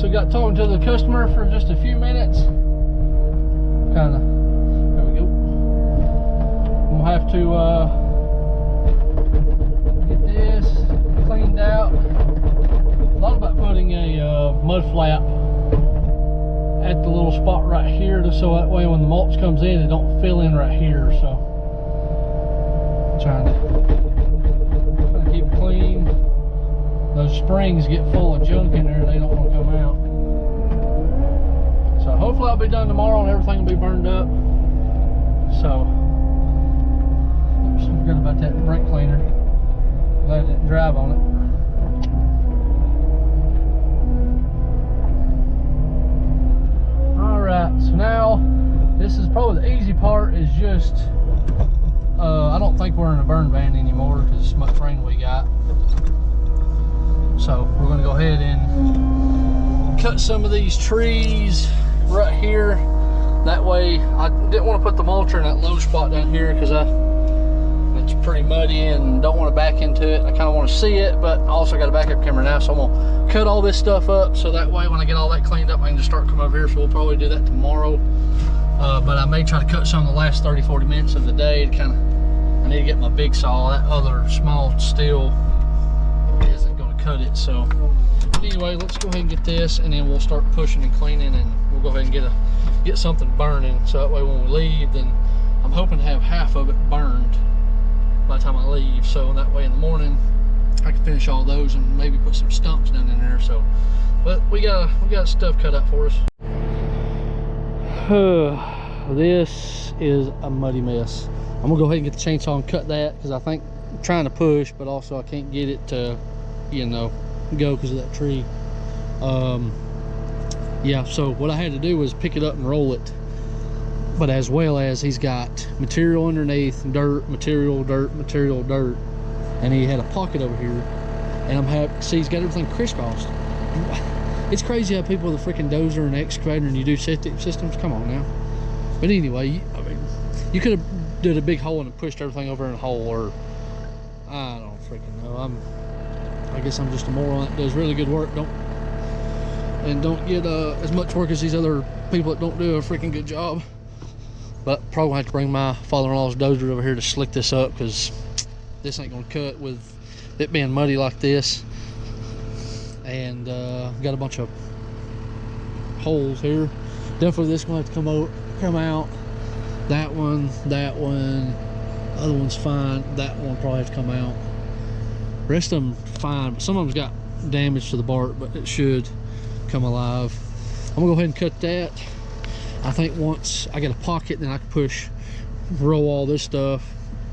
actually got talking to the customer for just a few minutes. There we go. We'll have to get this cleaned out. Thought about putting a mud flap at the little spot right here, just so that way when the mulch comes in, it don't fill in right here. So trying to keep it clean. Those springs get full of junk in there, they don't want to come out. So hopefully I'll be done tomorrow and everything will be burned up. So oops, I forgot about that brake cleaner. Glad I didn't drive on it. Alright, so now this is probably the easy part, is just I don't think we're in a burn ban anymore because much rain we got. So we're going to go ahead and cut some of these trees right here. That way, I didn't want to put the mulcher in that low spot down here because it's pretty muddy and don't want to back into it. I kind of want to see it, but I also got a backup camera now, so I'm going to cut all this stuff up so that way when I get all that cleaned up, I can just start coming over here. So we'll probably do that tomorrow. But I may try to cut some of the last 30-40 minutes of the day to kind of, I need to get my big saw. That other small steel isn't going to cut it. So anyway, let's go ahead and get this, and then we'll start pushing and cleaning, and we'll go ahead and get something burning, so that way when we leave, then I'm hoping to have half of it burned by the time I leave, so that way in the morning I can finish all those and maybe put some stumps down in there. So but we got stuff cut out for us. This is a muddy mess. I'm gonna go ahead and get the chainsaw and cut that, because I think I'm trying to push, but also I can't get it to, you know, go because of that tree. Yeah, so what I had to do was pick it up and roll it, but as well as he's got material underneath, dirt, material, dirt, material, dirt, and he had a pocket over here, and see, he's got everything crisscrossed. It's crazy how people with a freaking dozer and excavator and you do septic systems, come on now. But anyway, I mean, you could have did a big hole and pushed everything over in a hole, or I don't freaking know. I guess I'm just a moron that does really good work, don't get as much work as these other people that don't do a freaking good job. But probably have to bring my father-in-law's dozer over here to slick this up, because this ain't gonna cut with it being muddy like this. And got a bunch of holes here. Definitely this gonna have to come out. That one, other one's fine. That one probably has to come out. The rest of them fine, but some of them's got damage to the bark, but it should come alive. I'm gonna go ahead and cut that. I think once I get a pocket, then I can roll all this stuff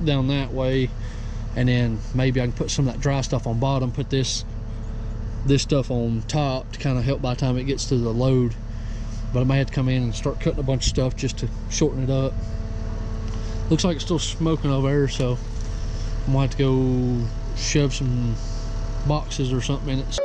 down that way, and then maybe I can put some of that dry stuff on bottom, put this stuff on top to kind of help by the time it gets to the load. But I may have to come in and start cutting a bunch of stuff just to shorten it up. Looks like it's still smoking over there, so I might have to go shove some boxes or something in it.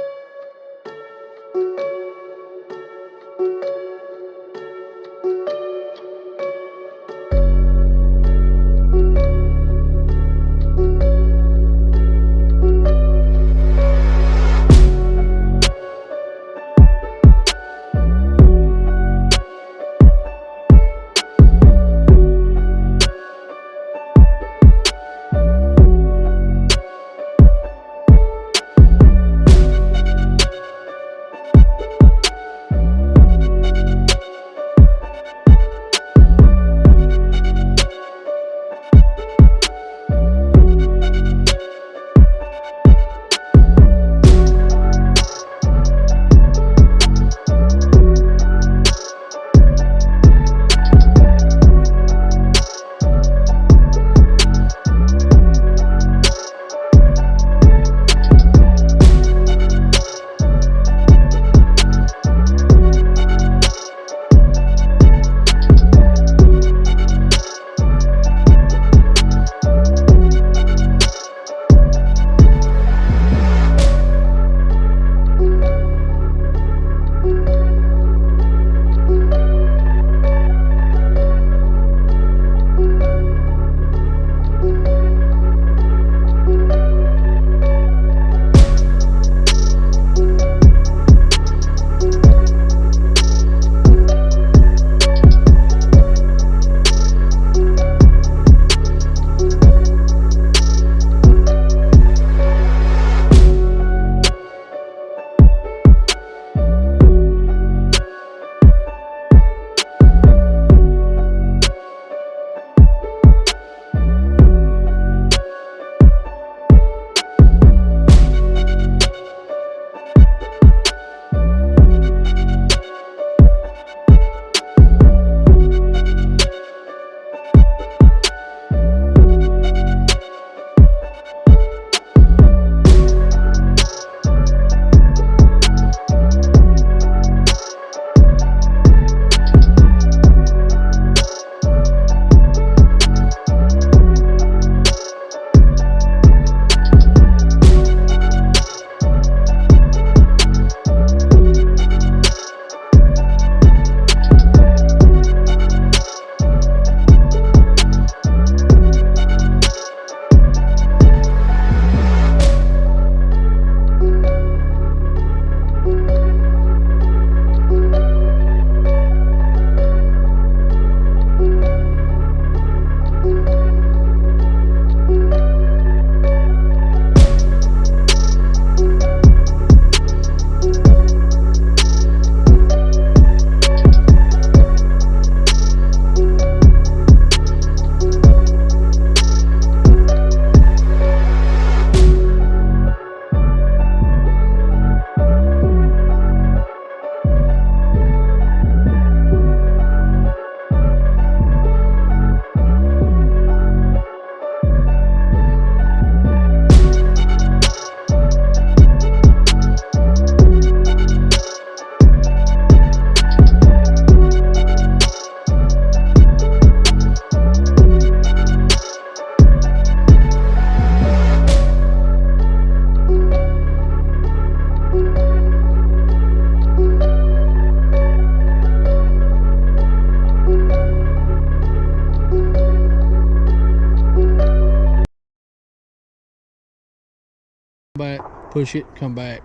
push it, come back.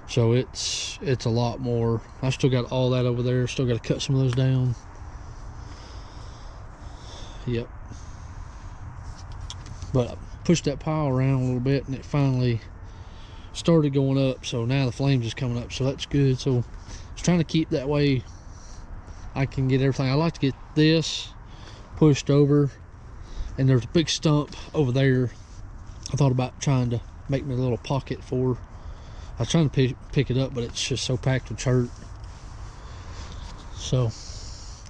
So it's a lot more. I still got all that over there, still got to cut some of those down. Yep. But I pushed that pile around a little bit and it finally started going up, so now the flames is coming up, so that's good. So I was trying to keep that way I can get everything. I like to get this pushed over, and there's a big stump over there I thought about trying to make me a little pocket for. I was trying to pick it up, but it's just so packed with chert. So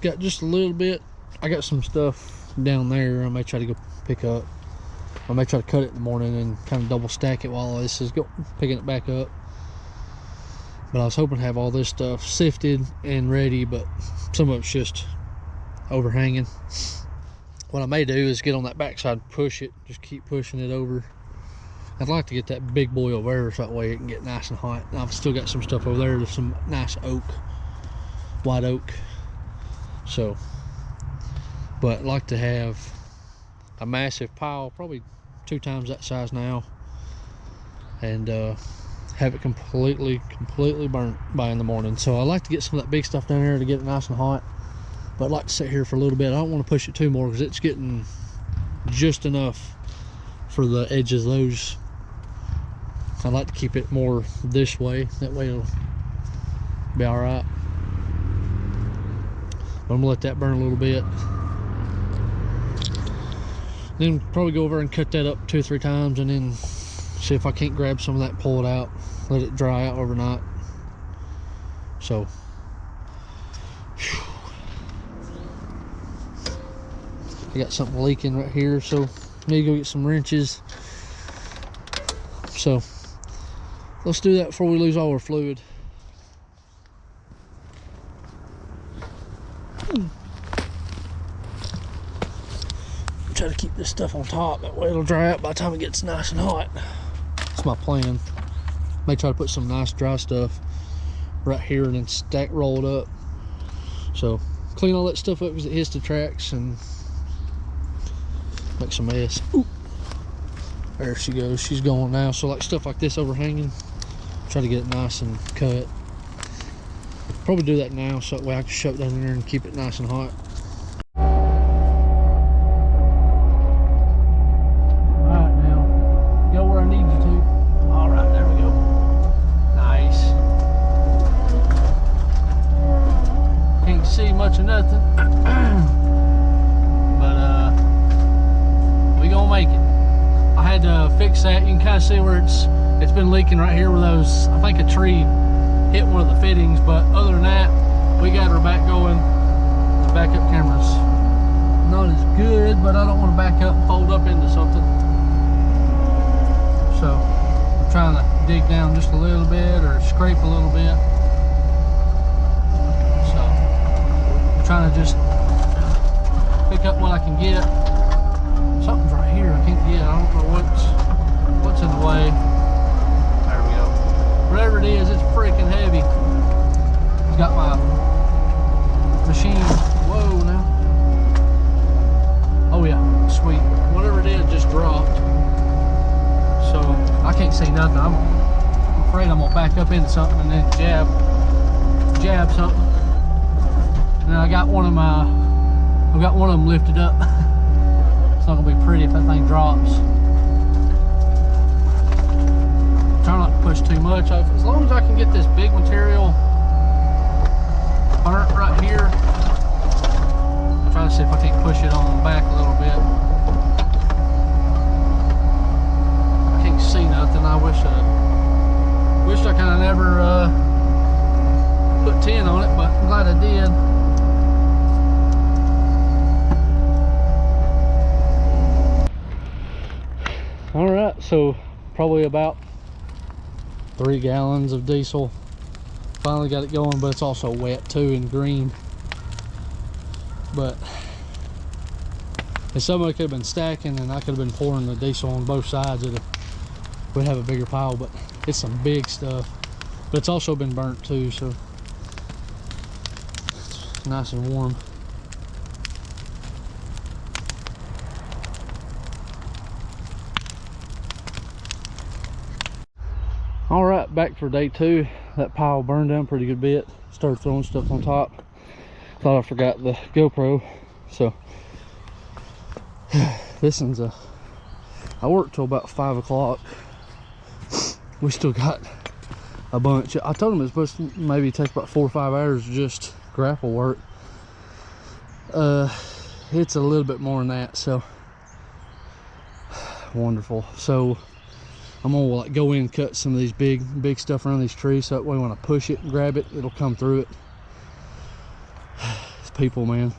got just a little bit. I got some stuff down there I may try to go pick up. I may try to cut it in the morning and kind of double stack it while this is picking it back up. But I was hoping to have all this stuff sifted and ready, but some of it's just overhanging. What I may do is get on that backside, push it, just keep pushing it over. I'd like to get that big boy over there so that way it can get nice and hot. And I've still got some stuff over there. There's some nice oak, white oak. So, but I'd like to have a massive pile, probably 2 times that size now, and have it completely burnt by in the morning. So I like to get some of that big stuff down there to get it nice and hot, but I'd like to sit here for a little bit. I don't want to push it too more because it's getting just enough for the edges of those. I like to keep it more this way, that way it'll be all right. But I'm gonna let that burn a little bit, then probably go over and cut that up 2 or 3 times, and then see if I can't grab some of that, pull it out, let it dry out overnight. So I got something leaking right here, so I need to go get some wrenches. So let's do that before we lose all our fluid. Try to keep this stuff on top, that way it'll dry out by the time it gets nice and hot. That's my plan. May try to put some nice dry stuff right here and then roll it up. So clean all that stuff up because it hits the tracks and makes a mess. Ooh. There she goes, she's going now. So like stuff like this overhanging, try to get it nice and cut. Probably do that now so that way I can shut down in there and keep it nice and hot. Much of nothing, but we gonna make it. I had to fix that. You can kind of see where it's been leaking right here where those, I think a tree hit one of the fittings, but other than that we got her back going. The backup camera's not as good, but I don't want to back up and fold up into something, so I'm trying to dig down just a little bit or scrape a little bit. Trying to just pick up what I can get. Something's right here I can't get. I don't know what's in the way. There we go. Whatever it is, it's freaking heavy. It's got my machine. Whoa now. Oh yeah, sweet. Whatever it is just dropped. So I can't see nothing. I'm afraid I'm gonna back up into something and then jab something. And I got one of them lifted up. It's not gonna be pretty if that thing drops. Try not to push too much. As long as I can get this big material burnt right here, I'm trying to see if I can't push it on back a little bit. I can't see nothing. I wish I kind of never put tin on it, but I'm glad I did. All right, so probably about 3 gallons of diesel. Finally got it going, but it's also wet too and green. But if somebody could have been stacking and I could have been pouring the diesel on both sides, we'd have a bigger pile. But it's some big stuff. But it's also been burnt too, so it's nice and warm. got back for day 2, that pile burned down pretty good bit. Started throwing stuff on top. Thought I forgot the GoPro, so this one's I worked till about 5 o'clock. We still got a bunch. I told them it's supposed to maybe take about 4 or 5 hours just grapple work. It's a little bit more than that, so wonderful. So I'm gonna like go in and cut some of these big stuff around these trees, so that way when I push it and grab it, it'll come through it. It's people, man.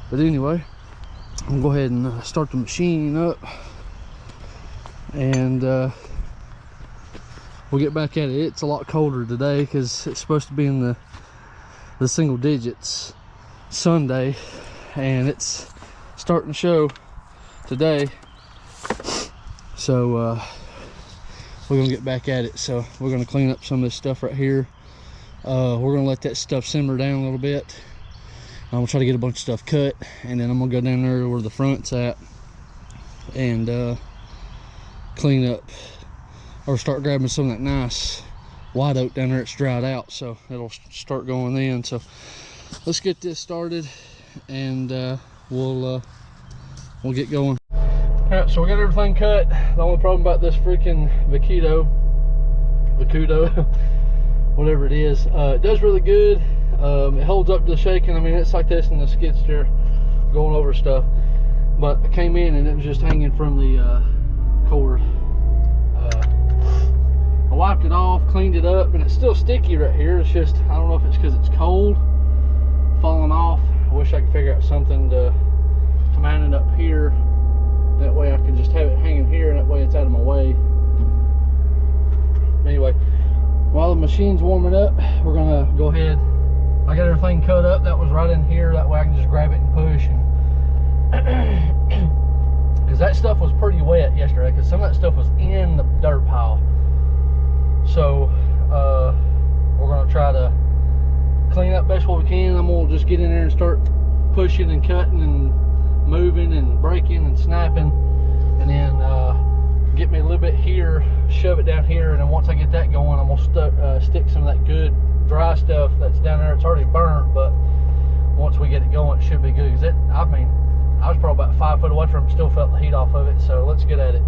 But anyway, I'm gonna go ahead and start the machine up, and we'll get back at it. It's a lot colder today because it's supposed to be in the single digits Sunday, and it's starting to show today. So we're gonna get back at it. So we're gonna clean up some of this stuff right here. We're gonna let that stuff simmer down a little bit. I'm gonna try to get a bunch of stuff cut, and then I'm gonna go down there where the front's at and clean up, or start grabbing some of that nice white oak down there. It's dried out, so it'll start going in. So let's get this started, and we'll get going. All right, so we got everything cut. The only problem about this freaking vacudo, whatever it is, it does really good. It holds up to the shaking. I mean, it's like this in the skid steer going over stuff, but I came in and it was just hanging from the cord. I wiped it off, cleaned it up, and it's still sticky right here. It's just, I don't know if it's because it's cold, falling off. I wish I could figure out something to mount it up here. That way I can just have it hanging here, and that way it's out of my way. Anyway, while the machine's warming up, we're gonna go ahead. I got everything cut up that was right in here. That way I can just grab it and push. Because that stuff was pretty wet yesterday, because some of that stuff was in the dirt pile. So we're gonna try to clean up best what we can. I'm gonna just get in there and start pushing and cutting and moving and breaking and snapping, and then get me a little bit here, shove it down here, and then once I get that going, I'm gonna stick some of that good dry stuff that's down there. It's already burnt, but once we get it going, it should be good. Because I mean, I was probably about 5 foot away from it, still felt the heat off of it. So let's get at it.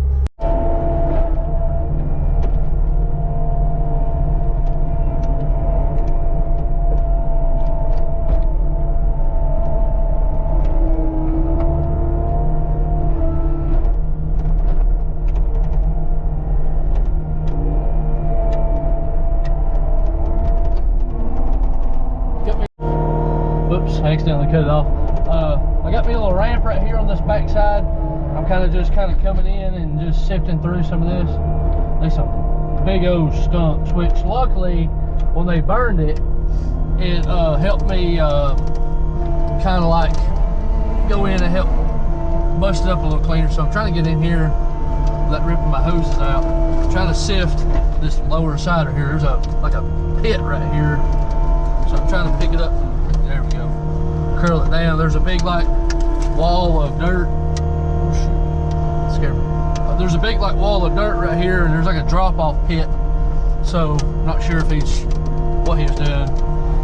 I accidentally cut it off. I got me a little ramp right here on this back side. I'm kind of coming in and just sifting through some of this. There's some big old stumps, which luckily when they burned it, it helped me kind of like go in and help bust it up a little cleaner. So I'm trying to get in here without ripping my hoses out. I'm trying to sift this lower side right here. There's like a pit right here. So I'm trying to pick it up. There we go. Curl it down. There's a big like wall of dirt. Oh shoot, that scared me. There's a big like wall of dirt right here, and there's like a drop-off pit. So not sure if what he was doing.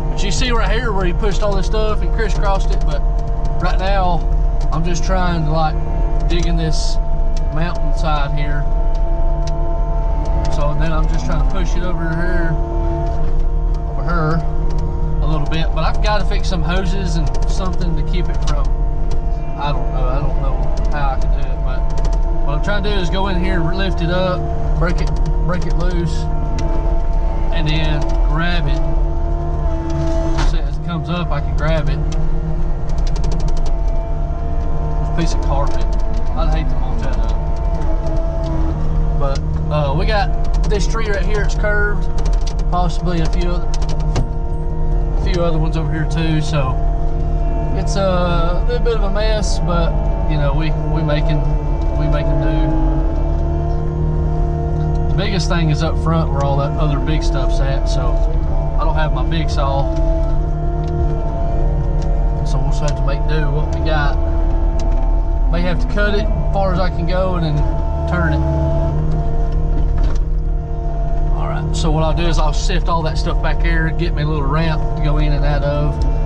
But you see right here where he pushed all this stuff and crisscrossed it. But right now, I'm just trying to like dig in this mountainside here. So then I'm just trying to push it over here, a little bit. But I've got to fix some hoses and something to keep it from, I don't know how I can do it. But what I'm trying to do is go in here and lift it up, break it loose, and then grab it. So as it comes up, I can grab it. There's a piece of carpet. I'd hate to mulch that up. But we got this tree right here. It's curved. Possibly a few other ones over here too. So it's a little bit of a mess, but you know, we making do. The biggest thing is up front where all that other big stuff's at. So I don't have my big saw, so we'll just have to make do what we got. May have to cut it as far as I can go and then turn it. All right. So what I'll do is I'll sift all that stuff back here, get me a little ramp to go in and out of.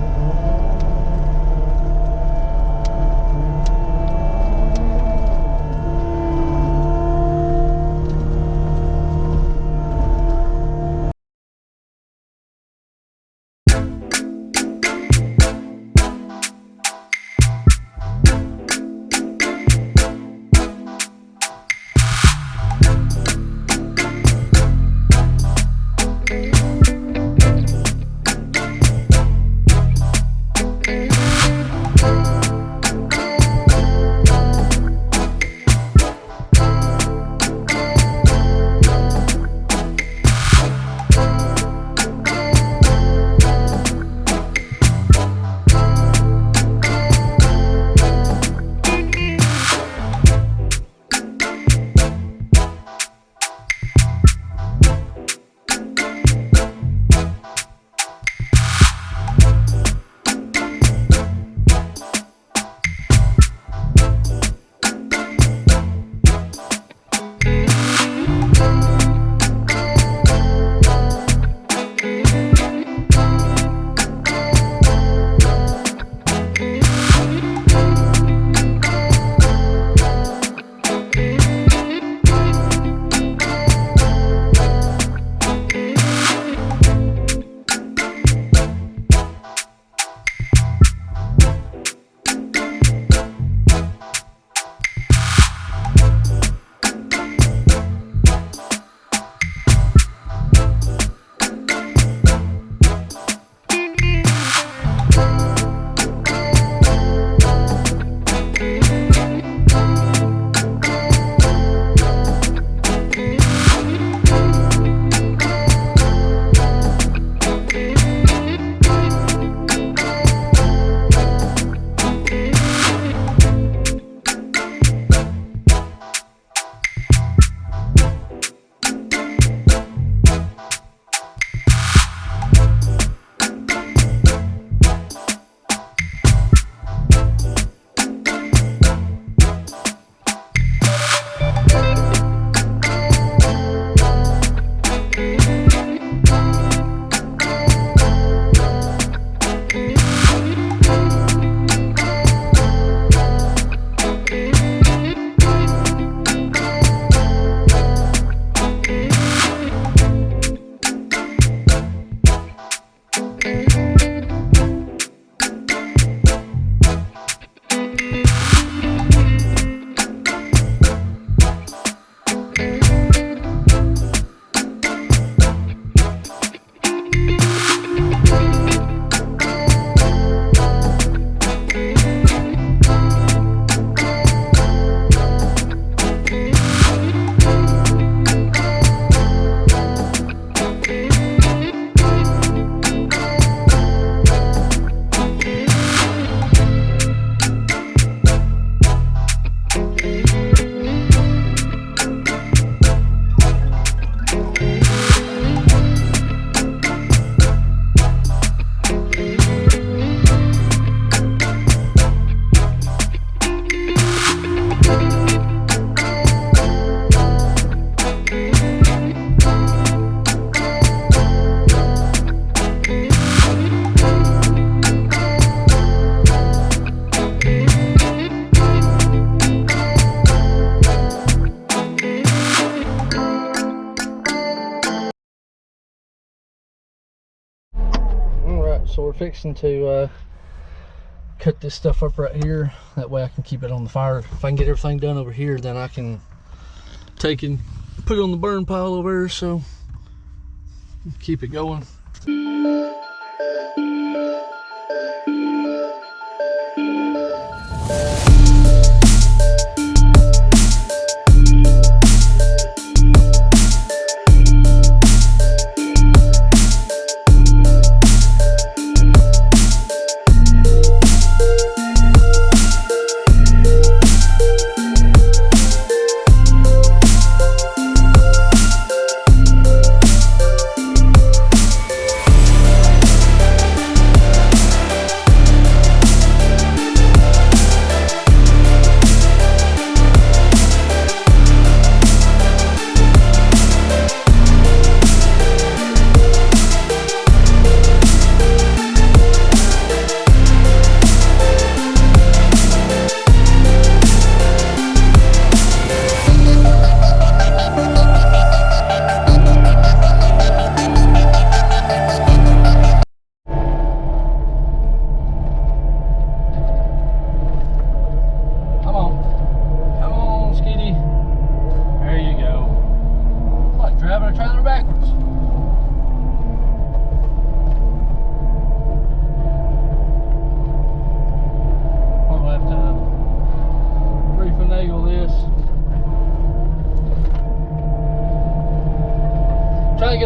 So we're fixing to cut this stuff up right here. That way I can keep it on the fire. If I can get everything done over here, then I can take and put it on the burn pile over there, so keep it going.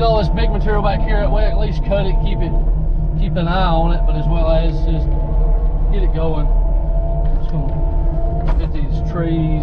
get all this big material back here, that way at least cut it, keep an eye on it, but as well as just get it going. Just gonna get these trees.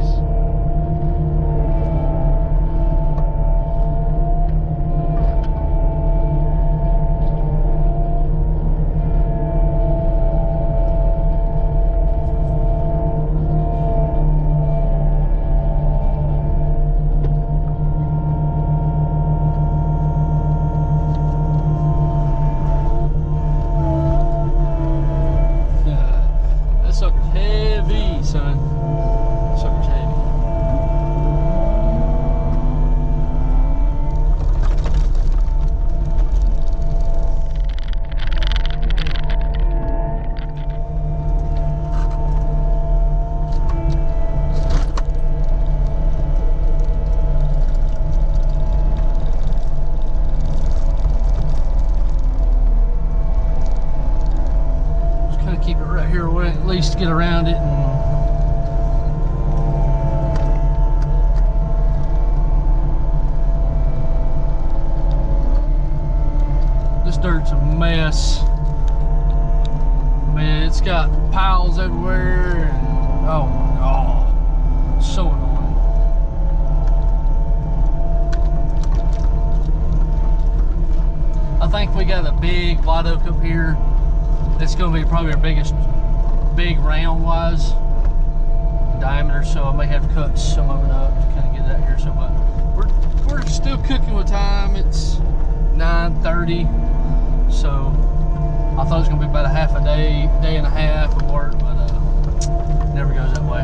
At least get around it and this dirt's a mess. Man, it's got piles everywhere and oh my god, so annoying. I think we got a big white oak up here. It's gonna be probably our biggest big round wise diameter, so I may have to cut some of it up to kind of get that here. So but we're still cooking with time. It's 9:30, so I thought it was gonna be about a half a day and a half of work, but never goes that way.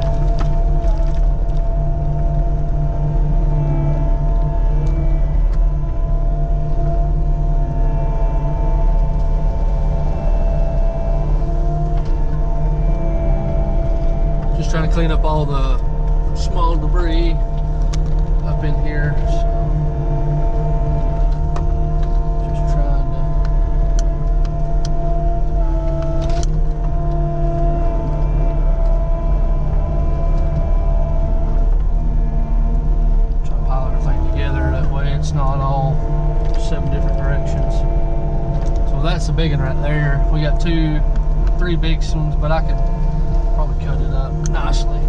Trying to clean up all the small debris up in here. So just trying to pile everything together. That way it's not all 7 different directions. So that's the big one right there. We got 2, 3 big ones, but I could probably cut it up nicely.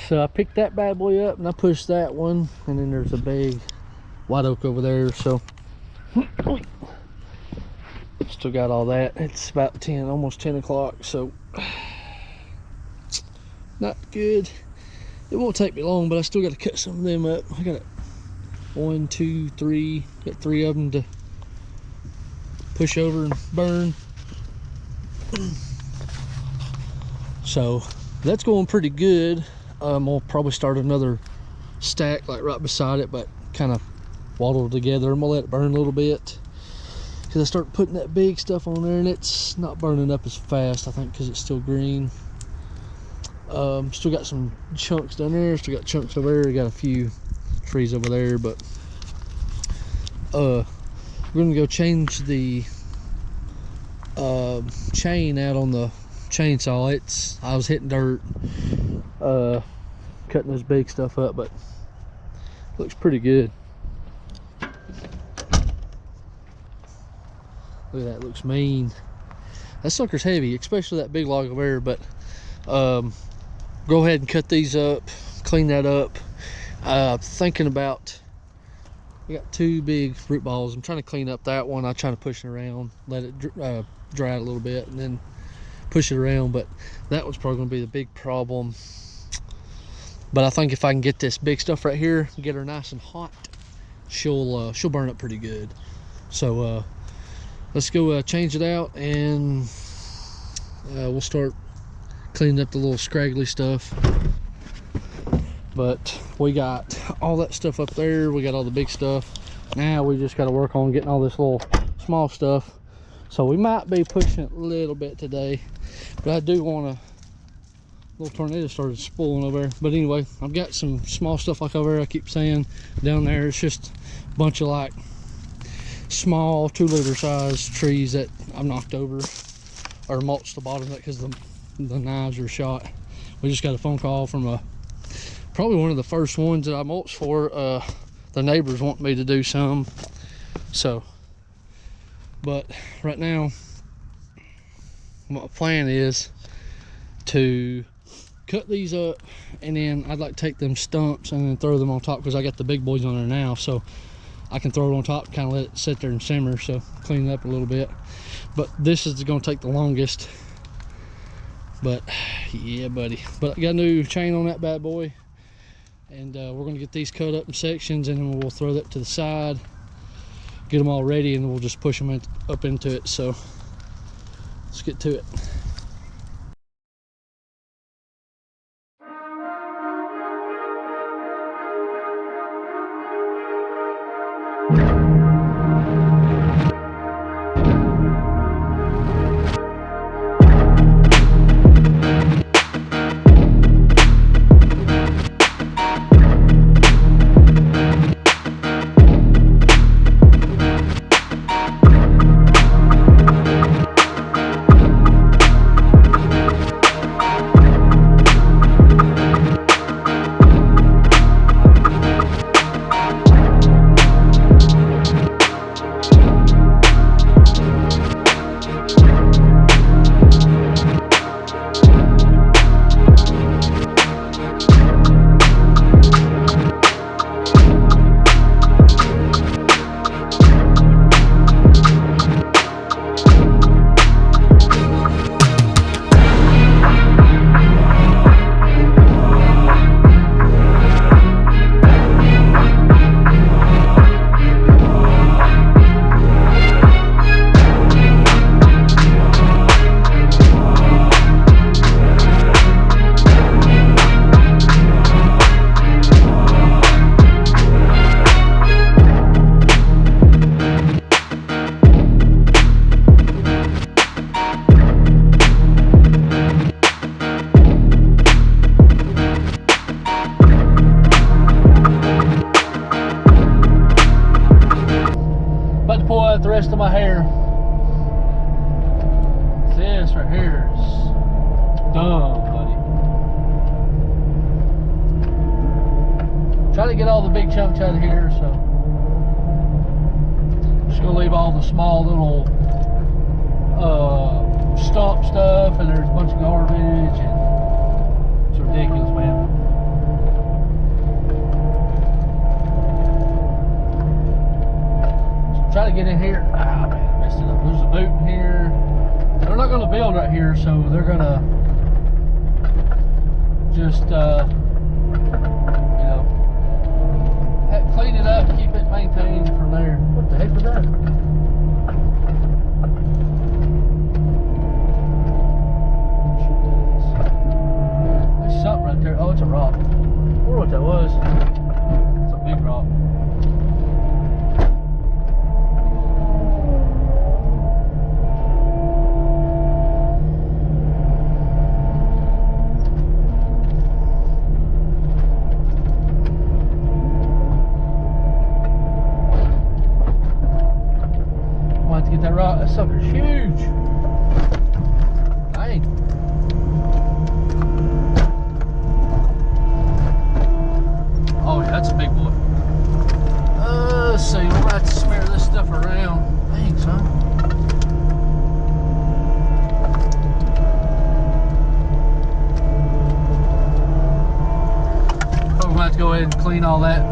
So I picked that bad boy up and I pushed that one, and then there's a big white oak over there. So still got all that. It's about 10, almost 10 o'clock, so not good. It won't take me long, but I still got to cut some of them up. I got 1, 2, 3, got 3 of them to push over and burn. So that's going pretty good. We'll probably start another stack like right beside it, but kind of waddle together. I'm gonna let it burn a little bit because I start putting that big stuff on there and it's not burning up as fast, I think, because it's still green. Still got some chunks down there, still got chunks over there, got a few trees over there, but we're gonna go change the chain out on the chainsaw. I was hitting dirt cutting this big stuff up, but Looks pretty good. Look at that, looks mean. That sucker's heavy, especially that big log of air, but go ahead and cut these up, clean that up. Thinking about, we got 2 big root balls. I'm trying to clean up that one. I'm trying to push it around, let it dry out a little bit, and then push it around. But that was probably gonna be the big problem. But I think if I can get this big stuff right here, get her nice and hot, she'll burn up pretty good. So let's go change it out, and we'll start cleaning up the little scraggly stuff. But we got all that stuff up there. We got all the big stuff. Now we just got to work on getting all this little small stuff. So we might be pushing it a little bit today, but I do want to. Little tornado started spooling over there. But anyway, I've got some small stuff like over there. I keep saying down there, it's just a bunch of like small 2-liter size trees that I've knocked over or mulched the bottom of it because the knives are shot. We just got a phone call from probably one of the first ones that I mulched for. The neighbors want me to do some. So, but right now, my plan is to cut these up, and then I'd like to take them stumps and then throw them on top, because I got the big boys on there now, so I can throw it on top, kind of let it sit there and simmer. So clean it up a little bit. But this is going to take the longest. But yeah, buddy. But I got a new chain on that bad boy, and we're going to get these cut up in sections, and then we'll throw that to the side, get them all ready, and we'll just push them up into it. So let's get to it. The rest of my hair. This right here is done, buddy. Try to get all the big chunks out of here, so just gonna leave all the small little stump stuff, and there's a bunch of garbage, and it's ridiculous, man. Try to get in here. Ah, man, messed it up. There's a boot in here. They're not going to build right here, so they're going to just, you know, clean it up, keep it maintained from there. What the heck was that? There's something right there. Oh, it's a rock. I wonder what that was. It's a big rock. ahead and clean all that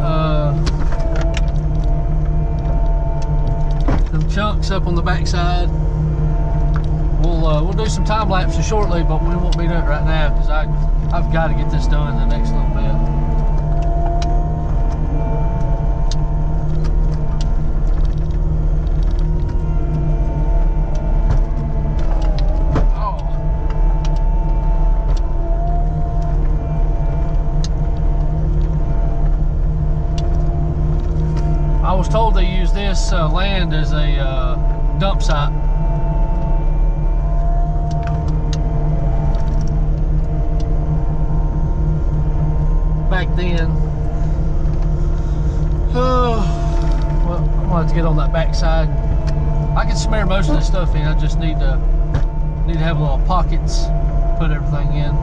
them chunks up on the backside. We'll do some time lapses shortly, but we won't be doing it right now because I've got to get this done in the next little bit. I was told they use this land as a dump site. Back then. Well, I'm gonna have to get on that back side. I can smear most of this stuff in. I just need to have little pockets to put everything in.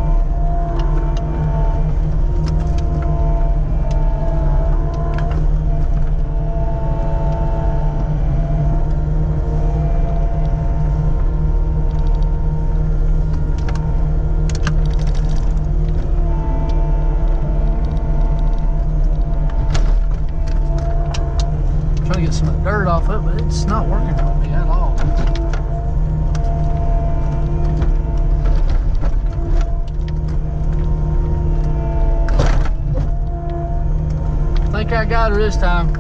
Trying to get some of the dirt off it, but it's not working for me at all. I think I got her this time.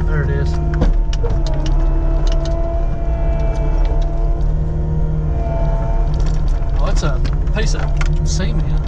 There it is. Oh, it's a piece of cement.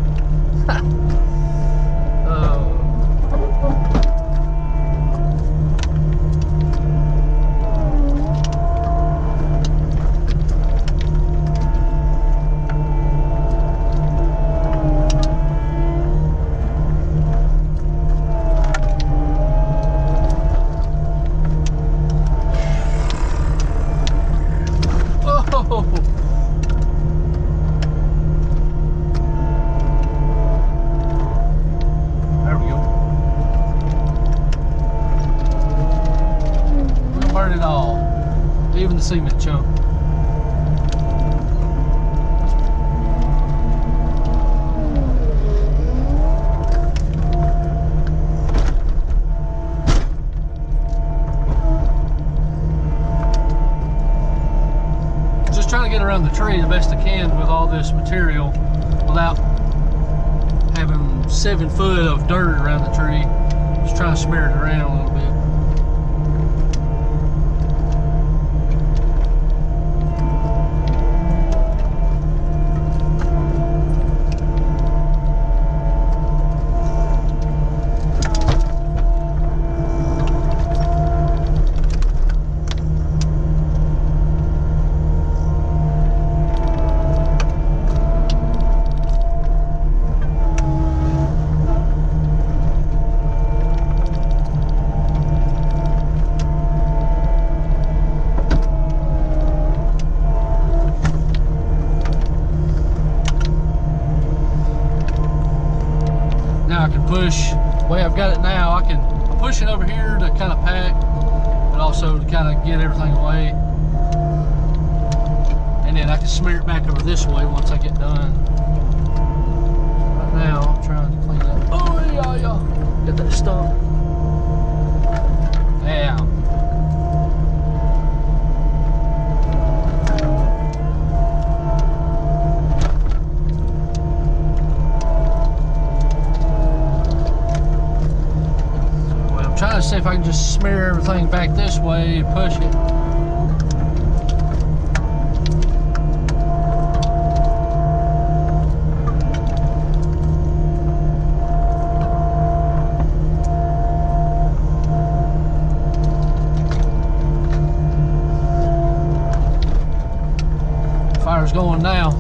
There we go. We'll burn it all, even the cement chunk. Trying to get around the tree the best I can with all this material without having 7 foot of dirt around the tree. Just trying to smear it around a little bit. Now I can push, the way I've got it now, I'm pushing over here to kind of pack, but also to kind of get everything away. And then I can smear it back over this way once I get done. Right now, I'm trying to clean up. Oh, yeah. Get that stump. Yeah. Trying to see if I can just smear everything back this way and push it. Fire's going now.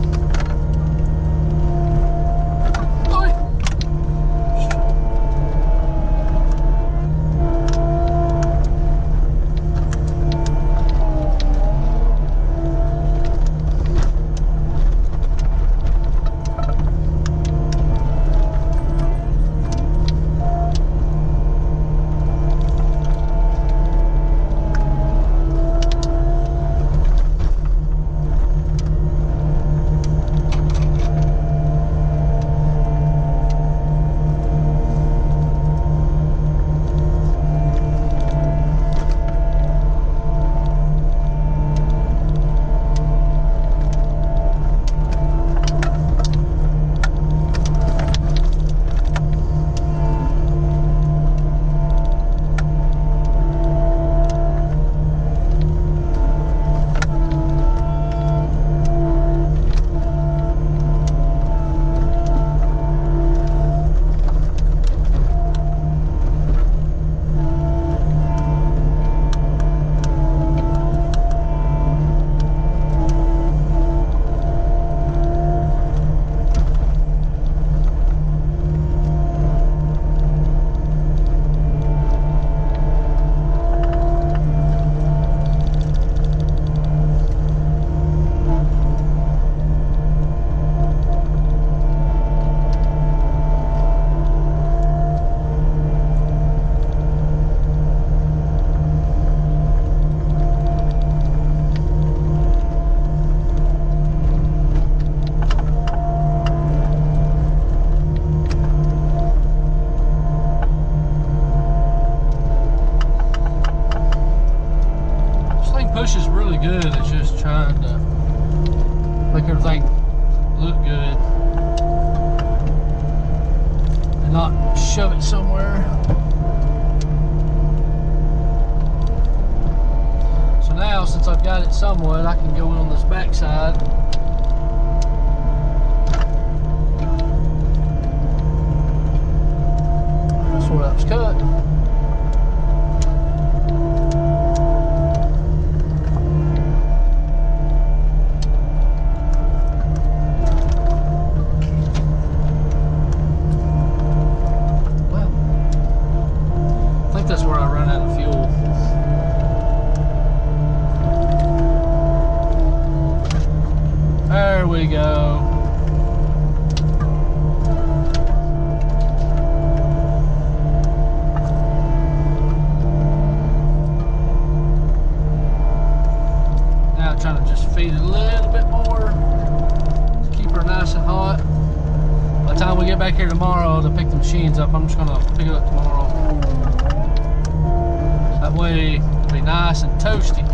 trying to make everything look good and not shove it somewhere. So now, since I've got it somewhat, I can go in on this back side. That's where that was cut. That's where I run out of fuel. There we go. Now I'm trying to just feed it a little bit more to keep her nice and hot. By the time we get back here tomorrow to pick the machines up, I'm just gonna pick it up tomorrow. That way it'll be nice and toasty.